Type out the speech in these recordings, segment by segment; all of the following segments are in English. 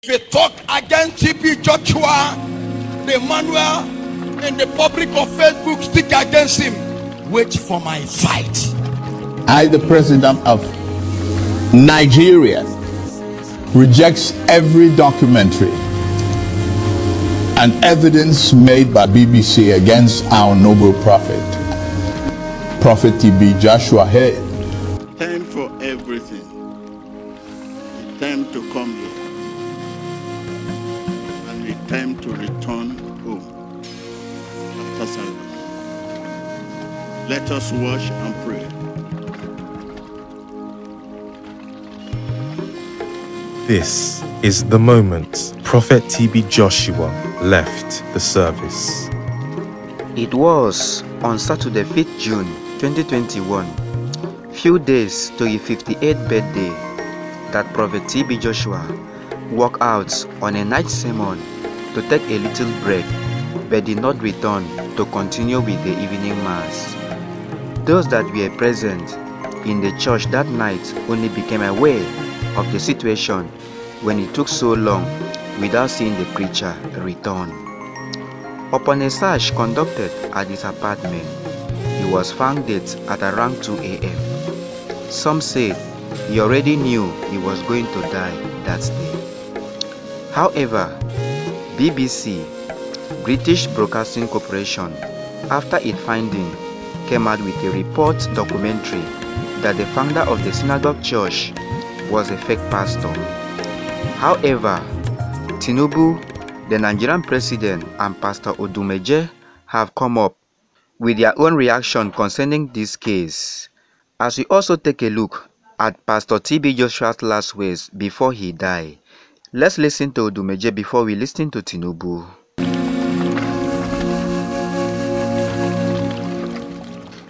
If you talk against T.B Joshua, the manual in the public of Facebook, speak against him. Wait for my fight. I, the president of Nigeria, rejects every documentary and evidence made by BBC against our noble prophet, Prophet T.B Joshua here. Time for everything. It's time to come here. And it's time to return home after service. Let us wash and pray. This is the moment Prophet T.B Joshua left the service. It was on Saturday, 5th June 2021, few days to his 58th birthday, that Prophet T.B Joshua walked out on a night sermon to take a little break, but did not return to continue with the evening mass. Those that were present in the church that night only became aware of the situation when it took so long without seeing the preacher return. Upon a search conducted at his apartment, he was found dead at around 2 a.m. Some said he already knew he was going to die that day. However, BBC, British Broadcasting Corporation, after its finding, came out with a report documentary that the founder of the synagogue church was a fake pastor. However, Tinubu, the Nigerian president, and Pastor Odumeje have come up with their own reaction concerning this case. As we also take a look at Pastor T.B Joshua's last words before he died, let's listen to Odumeje before we listen to Tinubu.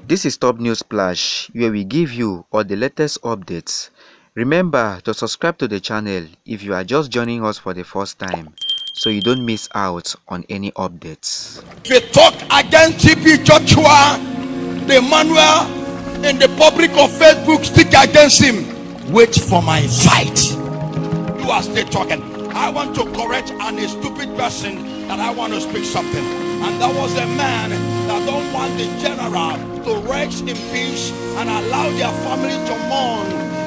This is Top News Splash, where we give you all the latest updates. Remember to subscribe to the channel if you are just joining us for the first time, so you don't miss out on any updates. If you talk against T.B Joshua, the manual in the public of Facebook, speak against him. Wait for my fight. You are still talking. I want to correct a stupid person that I want to speak something. And that was a man that don't want the general to rest in peace and allow their family to mourn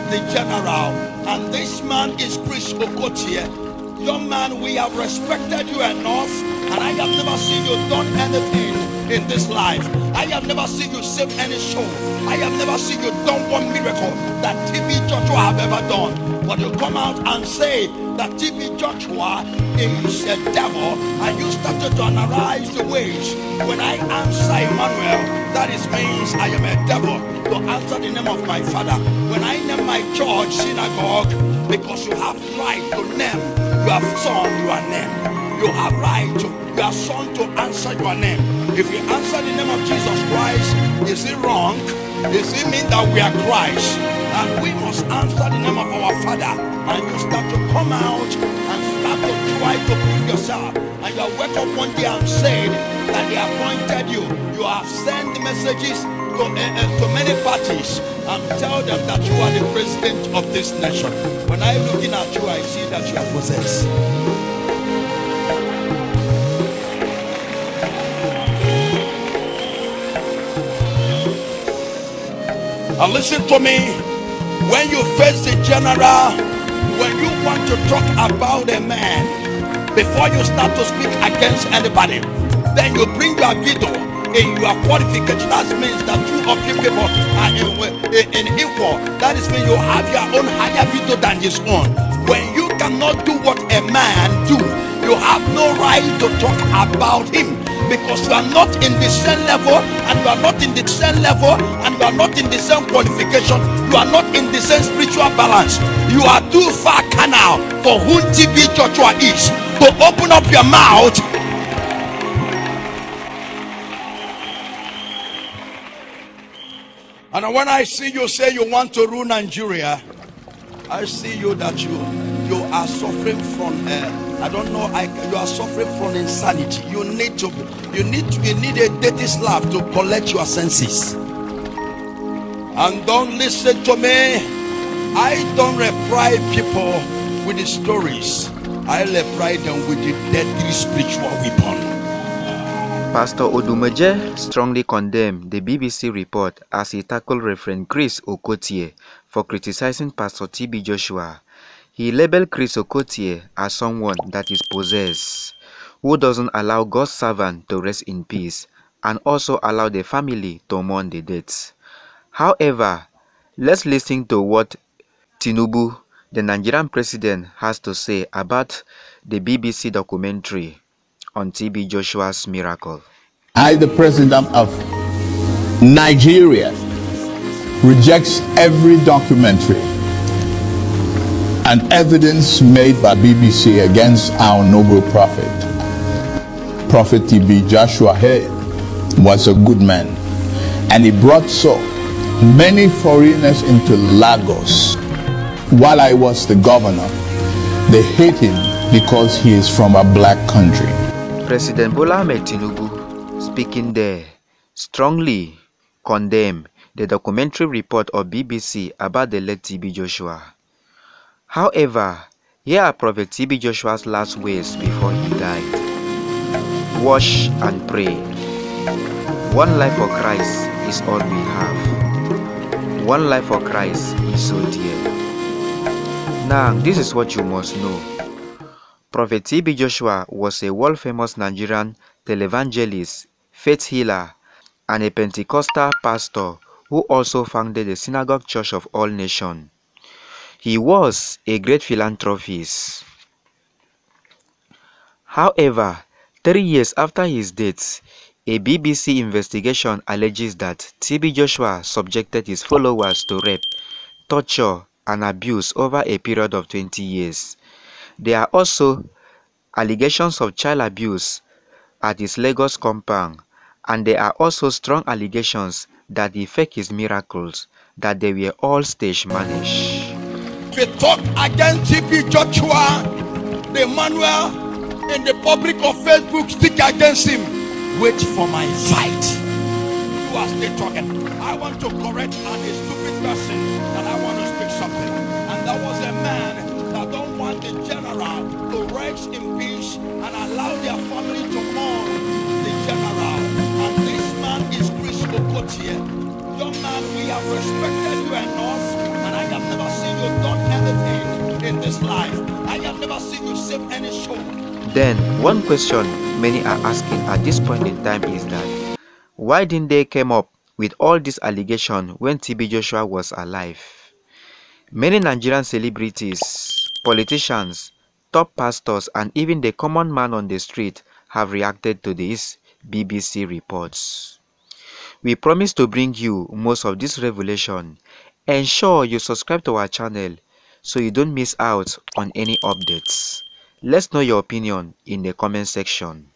the general. And this man is Okotie. Young man, we have respected you enough, and I have never seen you done anything in this life. I have never seen you save any soul. I have never seen you done one miracle that T.B Joshua have ever done. But you come out and say that T.B Joshua is a devil, and you started to analyze the ways. When I answer Emmanuel, that is means I am a devil to answer the name of my father. When I name my church synagogue, because you have right to name your son your name. You have right to your son to answer your name. If you answer the name of Jesus Christ, is it wrong? Does it mean that we are Christ? And we must answer the name of our Father. And you start to come out and start to try to prove yourself. And you wake up one day and said that they appointed you. You have sent messages to many parties and tell them that you are the president of this nation. When I'm looking at you, I see that you are possessed. And listen to me, when you face the general, when you want to talk about a man, before you start to speak against anybody, then you bring your veto in your qualification. That means that two of you people are in equal. That is mean you have your own higher veto than his own. When you cannot do what a man do, you have no right to talk about him, because you are not in the same level, and you are not in the same level, and you are not in the same qualification. You are not in the same spiritual balance. You are too far carnal for who T.B Joshua is to open up your mouth. And when I see you say you want to rule Nigeria, I see you that you are suffering from I don't know, you are suffering from insanity. You need a dirty slap to collect your senses. And don't listen to me. I don't reply people with the stories. I pride them with the deadly spiritual weapon. Pastor Odumeje strongly condemned the BBC report as he tackled Reverend Chris Okotie for criticizing Pastor T.B Joshua. He labeled Chris Okotie as someone that is possessed, who doesn't allow God's servant to rest in peace, and also allow the family to mourn the deaths. However, let's listen to what Tinubu, the Nigerian president, has to say about the BBC documentary on T.B Joshua's miracle. I, the president of Nigeria, rejects every documentary and evidence made by BBC against our noble prophet. Prophet T.B Joshua here was a good man, and he brought so many foreigners into Lagos. While I was the governor, they hate him because he is from a black country. President Bola Ahmed Tinubu, speaking there, strongly condemned the documentary report of BBC about the late T.B Joshua. However, here are Prophet T.B Joshua's last words before he died. Wash and pray. One life for Christ is all we have. One life for Christ is so dear. Now, this is what you must know. Prophet T.B Joshua was a world-famous Nigerian televangelist, faith healer, and a Pentecostal pastor who also founded the Synagogue Church of All Nations. He was a great philanthropist. However, 3 years after his death, a BBC investigation alleges that T.B Joshua subjected his followers to rape, torture, and abuse over a period of 20 years. There are also allegations of child abuse at his Lagos compound, and there are also strong allegations that he faked his miracles, that they were all stage managed. If you talk against T.B Joshua, the manual in the public of Facebook stick against him. Wait for my fight. You are still talking. I want to correct a stupid person that I want to speak something. And that was a man that don't want the general to rest in peace and allow their family to mourn the general. And this man is Chris Okotie. Young man, we have respected you enough, and I have never seen you done anything in this life. I have never seen you save any soul. Then, one question many are asking at this point in time is that, why didn't they come up with all these allegations when T.B Joshua was alive? Many Nigerian celebrities, politicians, top pastors, and even the common man on the street have reacted to these BBC reports. We promise to bring you most of this revelation. Ensure you subscribe to our channel so you don't miss out on any updates. Let's know your opinion in the comment section.